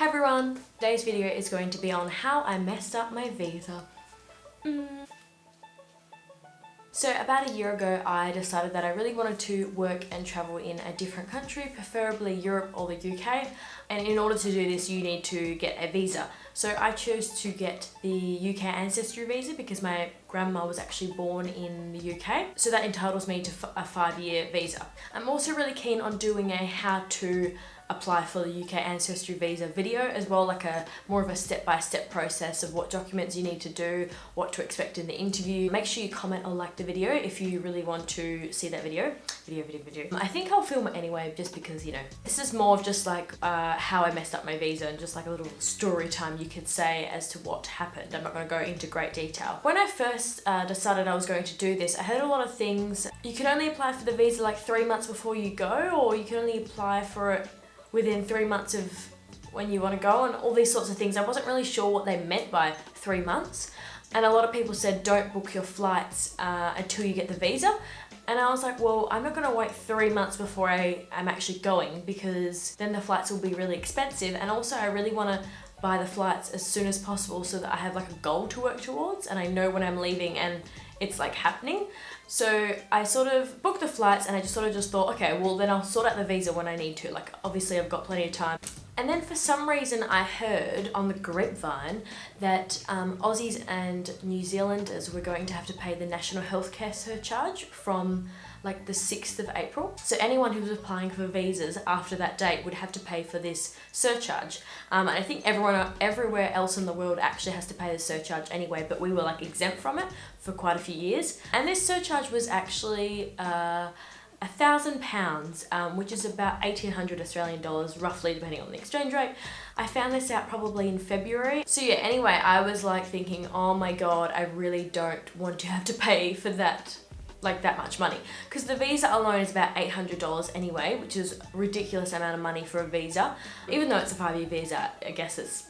Hi everyone, today's video is going to be on how I messed up my visa. So about a year ago I decided that I really wanted to work and travel in a different country, preferably Europe or the UK, and in order to do this you need to get a visa. So I chose to get the UK Ancestry Visa because my grandma was actually born in the UK, so that entitles me to a 5-year visa. I'm also really keen on doing a how to apply for the UK Ancestry Visa video as well, like a more of a step-by-step process of what documents you need to do, what to expect in the interview. Make sure you comment or like the video if you really want to see that video. I think I'll film it anyway just because, you know, this is more of just like how I messed up my visa and just like a little story time you could say as to what happened. I'm not going to go into great detail. When I first decided I was going to do this, I heard a lot of things. You can only apply for the visa like 3 months before you go, or you can only apply for it within 3 months of when you want to go, and all these sorts of things. I wasn't really sure what they meant by 3 months, and a lot of people said don't book your flights until you get the visa, and I was like, well, I'm not going to wait 3 months before I'm actually going, because then the flights will be really expensive, and also I really want to buy the flights as soon as possible so that I have like a goal to work towards and I know when I'm leaving and it's like happening. So I sort of booked the flights and I just thought, okay, well then I'll sort out the visa when I need to. Like obviously I've got plenty of time. And then for some reason I heard on the grapevine that Aussies and New Zealanders were going to have to pay the national healthcare surcharge from like the 6th of April. So anyone who was applying for visas after that date would have to pay for this surcharge. And I think everywhere else in the world actually has to pay the surcharge anyway, but we were like exempt from it for quite a few years. And this surcharge was actually £1,000, which is about 1,800 Australian dollars, roughly, depending on the exchange rate. I found this out probably in February. So yeah, anyway, I was like thinking, oh my God, I really don't want to have to pay for that, like that much money, because the visa alone is about $800 anyway, which is a ridiculous amount of money for a visa. Even though it's a 5-year visa, I guess it's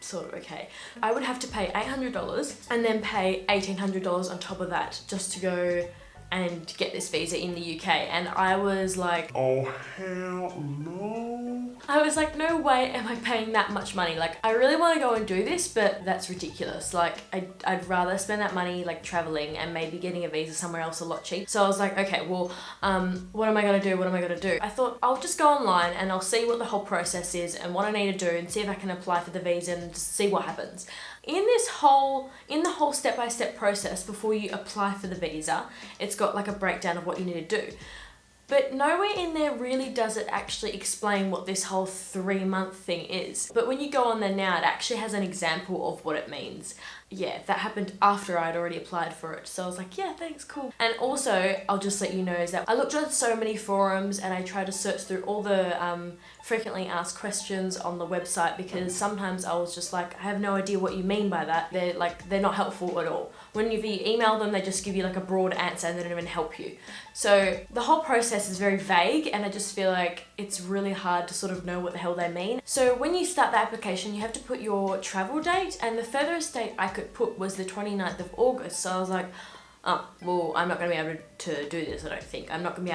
sort of okay. I would have to pay $800 and then pay $1,800 on top of that just to go and get this visa in the UK, and I was like, oh hell no. I was like, no way am I paying that much money. Like I really want to go and do this, but that's ridiculous. Like I'd rather spend that money like traveling and maybe getting a visa somewhere else a lot cheaper. So I was like, okay, well, what am I gonna do? I thought I'll just go online and I'll see what the whole process is and what I need to do and see if I can apply for the visa and just see what happens. In the whole step-by-step process before you apply for the visa, it's got like a breakdown of what you need to do. But nowhere in there really does it actually explain what this whole 3-month thing is. But when you go on there now, it actually has an example of what it means. Yeah, that happened after I'd already applied for it. So I was like, yeah, thanks, cool. And also, I'll just let you know is that I looked at so many forums and I tried to search through all the frequently asked questions on the website, because sometimes I was just like, I have no idea what you mean by that. They're not helpful at all. When you email them, they just give you like a broad answer and they don't even help you. So the whole process is very vague, and I just feel like it's really hard to sort of know what the hell they mean. So when you start the application, you have to put your travel date, and the furthest date I could put was the 29th of August. So I was like, oh, well, I'm not going to be able to do this, I don't think. I'm not going to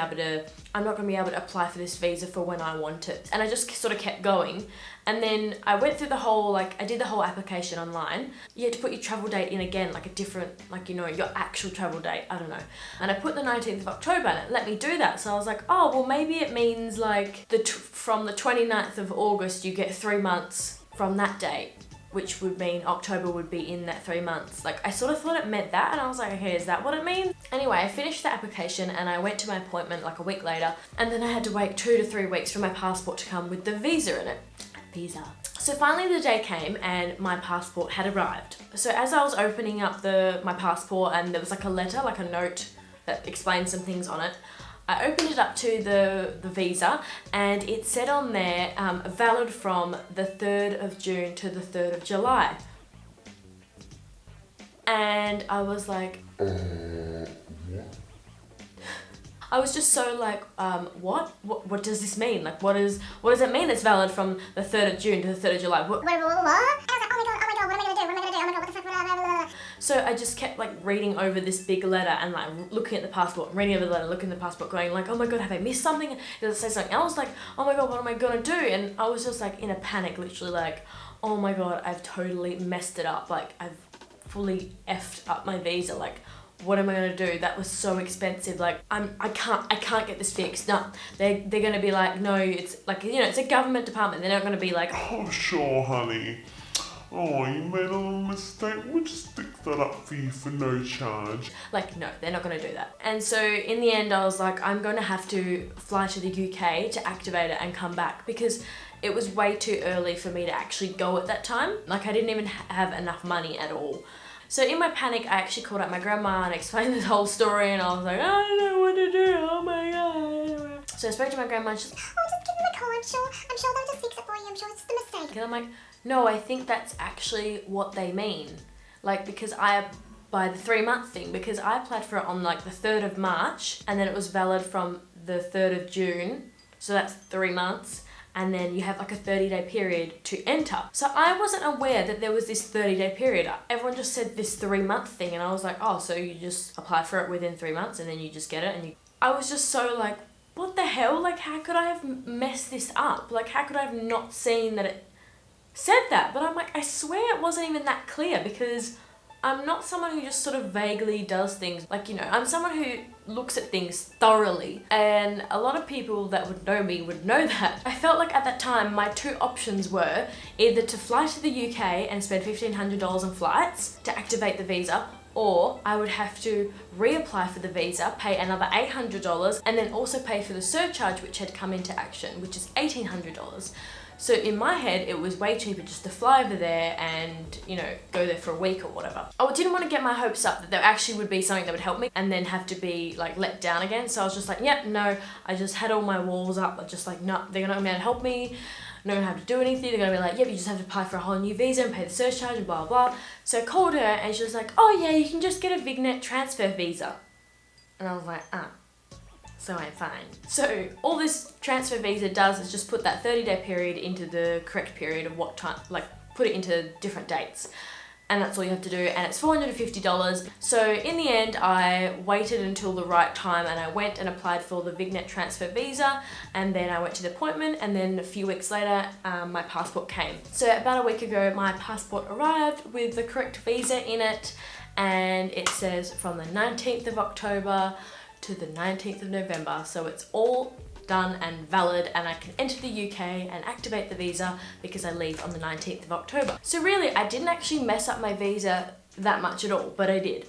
be able to apply for this visa for when I want it. And I just sort of kept going. And then I went through I did the whole application online. You had to put your travel date in again, like a different, like, you know, your actual travel date, I don't know. And I put the 19th of October and it let me do that. So I was like, oh, well, maybe it means like from the 29th of August, you get 3 months from that date, which would mean October would be in that 3 months. Like I sort of thought it meant that, and I was like, okay, is that what it means? Anyway, I finished the application and I went to my appointment like a week later, and then I had to wait 2 to 3 weeks for my passport to come with the visa in it. So finally the day came and my passport had arrived. So as I was opening up my passport, and there was like a letter, like a note that explained some things on it, I opened it up to the visa, and it said on there, valid from the 3rd of June to the 3rd of July. And I was like, I was just so like, what does this mean? Like, what does it mean it's valid from the 3rd of June to the 3rd of July? What? And I was like, oh my god, what am I gonna do? What the fuck? So I just kept like reading over this big letter and like looking at the passport, reading over the letter, looking at the passport, going like, oh my God, have I missed something? Does it say something else? Like, oh my God, what am I gonna do? And I was just like in a panic, literally like, oh my God, I've totally messed it up. Like I've fully effed up my visa. Like, what am I gonna do? That was so expensive. Like I can't get this fixed. No, they're gonna be like, no, it's like, you know, it's a government department. They're not gonna be like, Oh, sure, honey. Oh, you made a little mistake. We'll just stick that up for you for no charge. like, no, they're not gonna do that. And so in the end, I was like, I'm gonna have to fly to the UK to activate it and come back, because it was way too early for me to actually go at that time. Like I didn't even have enough money at all. So in my panic, I actually called up my grandma and explained this whole story, and I was like, I don't know what to do, oh my God. So I spoke to my grandma and she's like, oh, just give them a call, I'm sure they'll just fix it for you, I'm sure it's just a mistake. and I'm like, no, I think that's actually what they mean. Like, because by the 3-month thing, because I applied for it on like the 3rd of March, and then it was valid from the 3rd of June, so that's 3 months. And then you have like a 30-day period to enter. So I wasn't aware that there was this 30-day period. Everyone just said this 3-month thing, and I was like, oh, so you just apply for it within 3 months and then you just get it. And I was just so like, what the hell? Like, how could I have messed this up? Like, how could I have not seen that it said that? But I'm like, I swear it wasn't even that clear, because I'm not someone who just sort of vaguely does things. Like, you know, I'm someone who looks at things thoroughly, and a lot of people that would know me would know that. I felt like at that time my 2 options were either to fly to the UK and spend $1,500 on flights to activate the visa, or I would have to reapply for the visa, pay another $800, and then also pay for the surcharge which had come into action, which is $1,800. So in my head, it was way cheaper just to fly over there and, you know, go there for a week or whatever. I didn't want to get my hopes up that there actually would be something that would help me and then have to be like let down again. So I was just like, yep, no, I just had all my walls up. I'm just like, no, they're not gonna be able to help me. I'm not gonna have to do anything. They're gonna be like, yep, you just have to apply for a whole new visa and pay the surcharge and blah, blah, blah. So I called her and she was like, oh yeah, you can just get a Vignet transfer visa. And I was like, ah. So I'm fine. So all this transfer visa does is just put that 30-day period into the correct period of what time, like put it into different dates. And that's all you have to do, and it's $450. So in the end, I waited until the right time and I went and applied for the Vignet transfer visa, and then I went to the appointment, and then a few weeks later, my passport came. So about a week ago, my passport arrived with the correct visa in it, and it says from the 19th of October to the 19th of November. So it's all done and valid, and I can enter the UK and activate the visa because I leave on the 19th of October. So really, I didn't actually mess up my visa that much at all, but I did.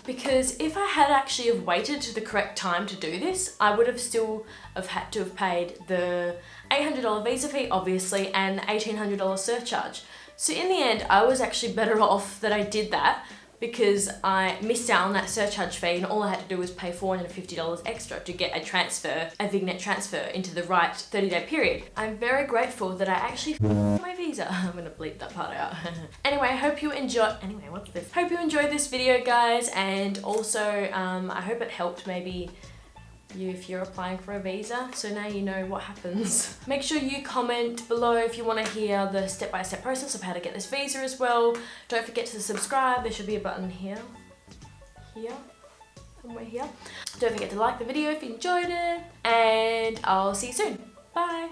Because if I had actually have waited to the correct time to do this, I would have still have had to have paid the $800 visa fee, obviously, and $1,800 surcharge. So in the end, I was actually better off that I did that, because I missed out on that surcharge fee, and all I had to do was pay $450 extra to get a Vignet transfer into the right 30-day period. I'm very grateful that I actually my visa. I'm gonna bleep that part out. Anyway, I hope you enjoy. Anyway, what's this? Hope you enjoyed this video, guys, and also I hope it helped maybe you if you're applying for a visa, so now you know what happens. Make sure you comment below if you want to hear the step-by-step process of how to get this visa as well. Don't forget to subscribe. There should be a button here, somewhere here. Don't forget to like the video if you enjoyed it, and I'll see you soon. Bye.